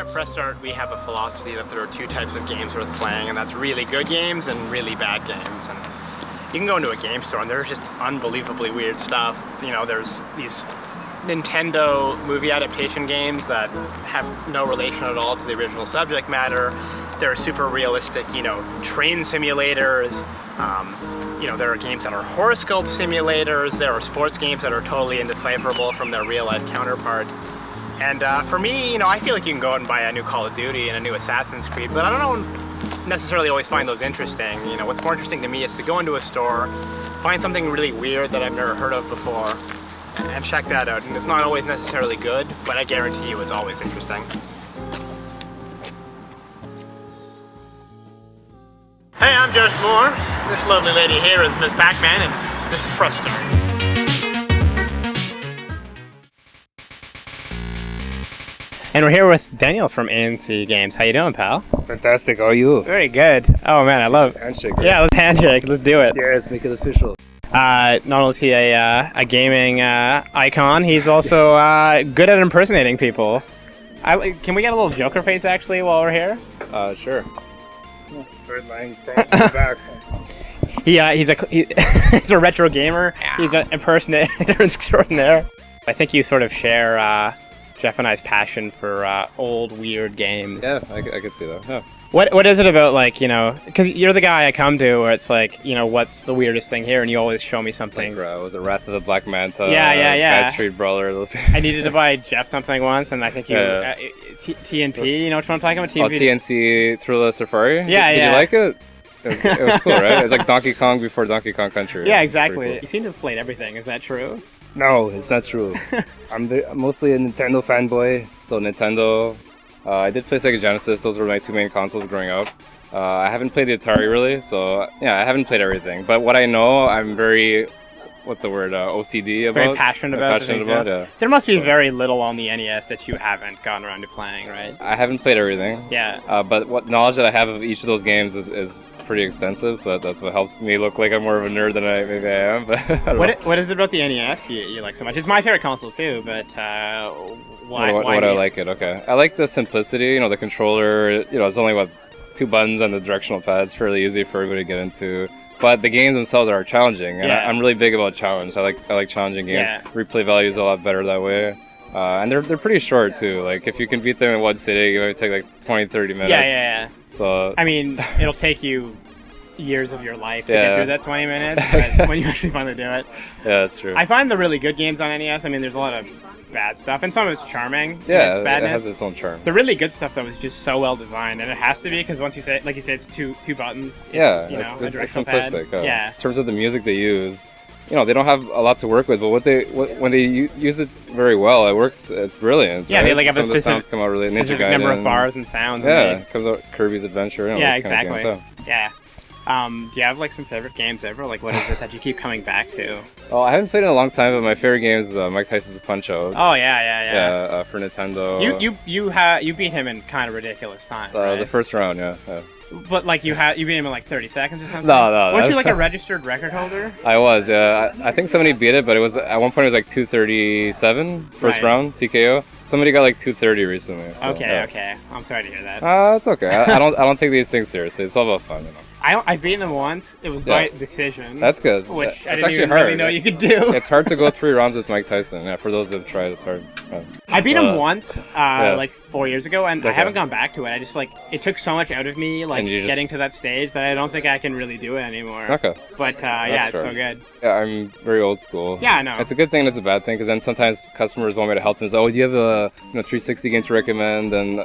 at PressStart, we have a philosophy that there are two types of games worth playing, and that's really good games and really bad games. And you can go into a game store and there's just unbelievably weird stuff. You know, there's these Nintendo movie adaptation games that have no relation at all to the original subject matter. There are super realistic, you know, train simulators. You know, there are games that are horoscope simulators. There are sports games that are totally indecipherable from their real-life counterpart. And for me, you know, I feel like you can go out and buy a new Call of Duty and a new Assassin's Creed, but I don't necessarily always find those interesting. You know, what's more interesting to me is to go into a store, find something really weird that I've never heard of before, and check that out. And it's not always necessarily good, but I guarantee you it's always interesting. Hey, I'm Josh Moore. This lovely lady here is Ms. Pac-Man, and this is PressStart. And we're here with Daniel from ANC Games. How you doing, pal? Fantastic. How are you? Very good. Oh man, I love handshake. Right? Yeah, let's handshake. Let's do it. Yeah, let's make it official. Not only is he a gaming icon, he's also good at impersonating people. Can we get a little Joker face actually while we're here? Sure. Third line cross in the back. He's a retro gamer. Yeah. He's an impersonator extraordinaire. I think you sort of share Jeff and I's passion for old, weird games. Yeah, I could see that. Yeah. What is it about, like, you know, because you're the guy I come to where it's like, you know, what's the weirdest thing here? And you always show me something. Like, was it Wrath of the Black Manta? Yeah. Bad Street Brawler. Those. I needed to buy Jeff something once, and I think you, TNP, you know which one I'm talking about? TNP? Oh, TNC Thriller Safari? Yeah, Did you like it? It was cool, right? It was like Donkey Kong before Donkey Kong Country. Yeah, exactly. Cool. You seem to have played everything, is that true? No, it's not true. I'm mostly a Nintendo fanboy, so Nintendo. I did play Sega Genesis. Those were my two main consoles growing up. I haven't played the Atari really, so yeah, I haven't played everything. But what I know, I'm very, what's the word, OCD about. Very passionate about. Yeah. There must be very little on the NES that you haven't gotten around to playing, right? I haven't played everything. Yeah. But what knowledge that I have of each of those games is pretty extensive, so that's what helps me look like I'm more of a nerd than I am. But what is it about the NES you like so much? It's my favorite console too, but why? Why do I like it? Okay, I like the simplicity. You know, the controller. You know, it's only 2 buttons and the directional pad's fairly easy for everybody to get into. But the games themselves are challenging, and I'm really big about challenge. I like challenging games. Yeah. Replay value is a lot better that way. And they're pretty short too. Like if you can beat them in one sitting, it might take like 20-30 minutes. Yeah. So I mean, it'll take you years of your life to get through that 20 minutes, but when you actually finally do it. Yeah, that's true. I find the really good games on NES, I mean, there's a lot of bad stuff, and some of it's charming. Yeah, its badness. It has its own charm. The really good stuff though is just so well designed, and it has to be because once you say, like you said, it's two buttons. It's simplistic. Yeah. In terms of the music they use, you know, they don't have a lot to work with, but when they use it very well, it works. It's brilliant. Yeah, right? they have some a of the sounds come out really specific number of bars and sounds. Yeah, it comes out Kirby's Adventure. You know, yeah, this exactly. kind of game, so. Yeah. Do you have like some favorite games ever? Like what is it that you keep coming back to? Oh, I haven't played in a long time, but my favorite game is Mike Tyson's Punch-Out. Oh yeah. Yeah, for Nintendo. You beat him in kind of ridiculous time. Right? The first round, yeah. But like you beat him in like 30 seconds or something. No. Weren't you like a registered record holder? I was. Yeah, I think somebody beat it, but it was at one point it was like 237 first round TKO. Somebody got like 230 recently. So, okay. I'm sorry to hear that. It's okay. I don't take these things seriously. It's all about fun. You know? I beat him once. It was by decision. That's good. Which I didn't even really know you could do. It's hard to go 3 rounds with Mike Tyson. Yeah, for those who've tried, it's hard. I beat him once, like 4 years ago, and I haven't gone back to it. I just it took so much out of me, like getting to that stage that I don't think I can really do it anymore. Okay. But it's so good. Yeah, I'm very old school. Yeah, I know. It's a good thing and it's a bad thing, because then sometimes customers want me to help them. So, do you have a 360 game to recommend? And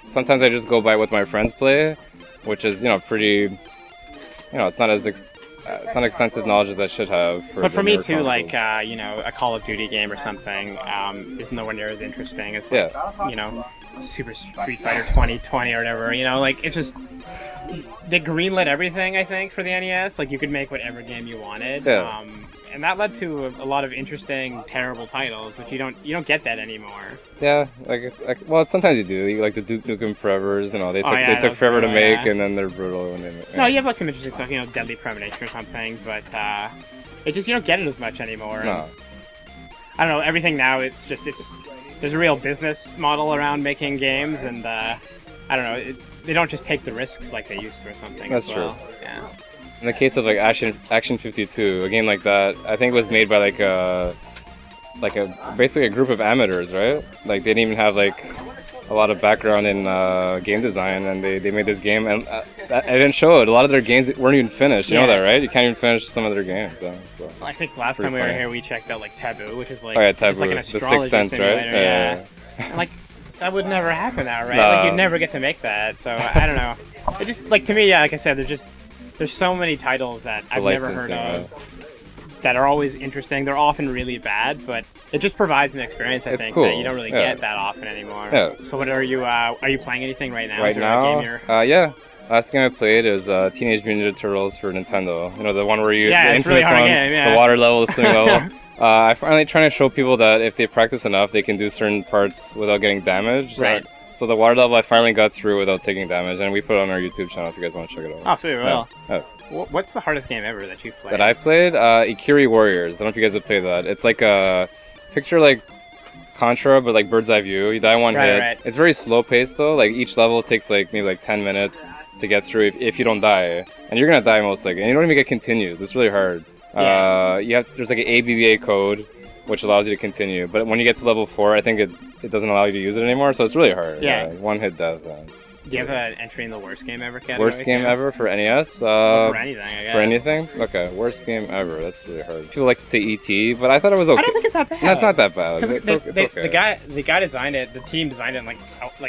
sometimes I just go by what my friends play, which is pretty. It's not as it's not extensive knowledge as I should have. But for me too, consoles. like a Call of Duty game or something is nowhere near as interesting as Super Street Fighter 2020 or whatever. It's just they greenlit everything. I think for the NES, like you could make whatever game you wanted. Yeah. And that led to a lot of interesting, terrible titles, which you don't get that anymore. Yeah, sometimes you do. You like the Duke Nukem Forevers, they took forever to make, and then they're brutal when they make. No, you have like some interesting stuff, Deadly Premonition or something, but it just you don't get it as much anymore. No. I don't know. Everything now, it's there's a real business model around making games, and I don't know, they don't just take the risks like they used to or something. That's as well. true. Yeah. In the case of like Action 52, a game like that, I think it was made by basically a group of amateurs, right? Like they didn't even have like a lot of background in game design, and they made this game, and I didn't show it. A lot of their games weren't even finished. You know that, right? You can't even finish some of their games. So. Well, I think last time we were here, we checked out like Taboo, which is like, Taboo. it's like an The astrology Sixth Sense, simulator. right? Yeah. And, like that would never happen now, right? No. Like you'd never get to make that. So I don't know. It just like to me, yeah, like I said, there's so many titles that I've never heard of. That are always interesting. They're often really bad, but it just provides an experience, I think, that you don't really get that often anymore. Yeah. So what are you playing anything right now? Right now? Yeah. Last game I played is Teenage Mutant Ninja Turtles for Nintendo. You know, the one where you, the infamous really hard one, game, the water level, the swimming level. I finally trying to show people that if they practice enough, they can do certain parts without getting damaged. Right. So the water level I finally got through without taking damage, and we put it on our YouTube channel if you guys want to check it out. Oh, sweet, well. Yeah. What's the hardest game ever that you've played? That I played? Ikiri Warriors. I don't know if you guys have played that. It's like a picture like Contra, but like bird's eye view. You die one hit. Right. It's very slow paced though. Like each level takes like maybe like 10 minutes to get through if you don't die. And you're gonna die most likely. And you don't even get continues. It's really hard. Yeah. There's like an ABBA code which allows you to continue. But when you get to level 4, I think it doesn't allow you to use it anymore. So it's really hard. Yeah. One hit death. Do you have an entry in the worst game ever category? Worst game ever for NES? For anything, I guess. For anything? Okay, worst game ever. That's really hard. People like to say E.T., but I thought it was okay. I don't think it's that bad. No, it's not that bad. It's okay. The guy designed it. The team designed it in like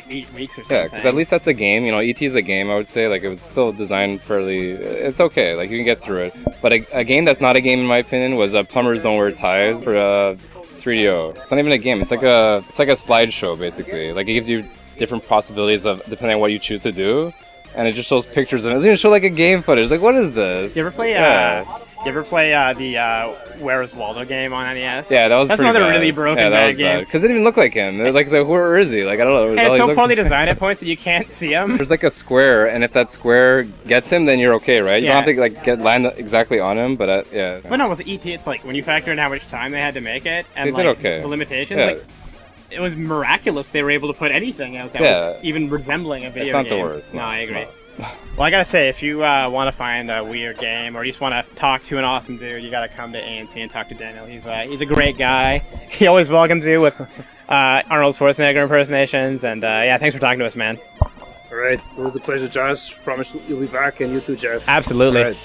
8 weeks or something. Yeah, because at least that's a game. You know, E.T. is a game. I would say like it was still designed fairly. It's okay. Like you can get through it. But a game that's not a game in my opinion was Plumbers Don't Wear Ties for 3DO. It's not even a game. It's like a slideshow basically. Like it gives you different possibilities of depending on what you choose to do, and it just shows pictures and it doesn't even show like a game footage. Like what is this? You ever play the Where Is Waldo game on NES? Yeah, that was that's pretty another bad. really broken bad game. Because it didn't even look like him. Like where is he? Like I don't know. And it's so poorly designed at points that you can't see him. There's like a square, and if that square gets him, then you're okay, right? You don't have to like land exactly on him, but yeah. But no, with the ET, it's like when you factor in how much time they had to make it and they did okay. The limitations. Yeah. Like, it was miraculous they were able to put anything out that was even resembling a video game. It's not the worst. No, I agree. Well, I gotta say, if you want to find a weird game or you just want to talk to an awesome dude, you gotta come to ANC and talk to Daniel. He's a great guy. He always welcomes you with Arnold Schwarzenegger impersonations, and yeah, thanks for talking to us, man. All right, it's always a pleasure, Josh. Promise you'll be back, and you too, Jeff. Absolutely. All right.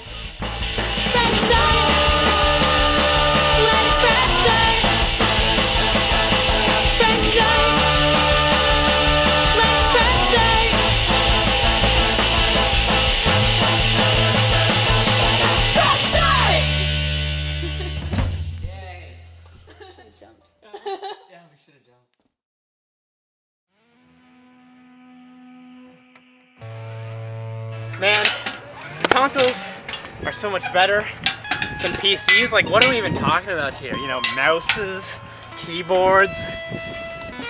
Man, consoles are so much better than PCs. Like, what are we even talking about here? You know, mouses, keyboards,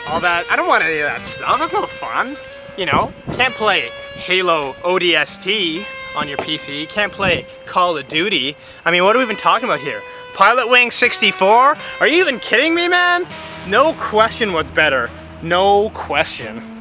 all that. I don't want any of that stuff. That's no fun. You know, can't play Halo ODST on your PC. Can't play Call of Duty. I mean, what are we even talking about here? Pilot Wing 64? Are you even kidding me, man? No question what's better. No question.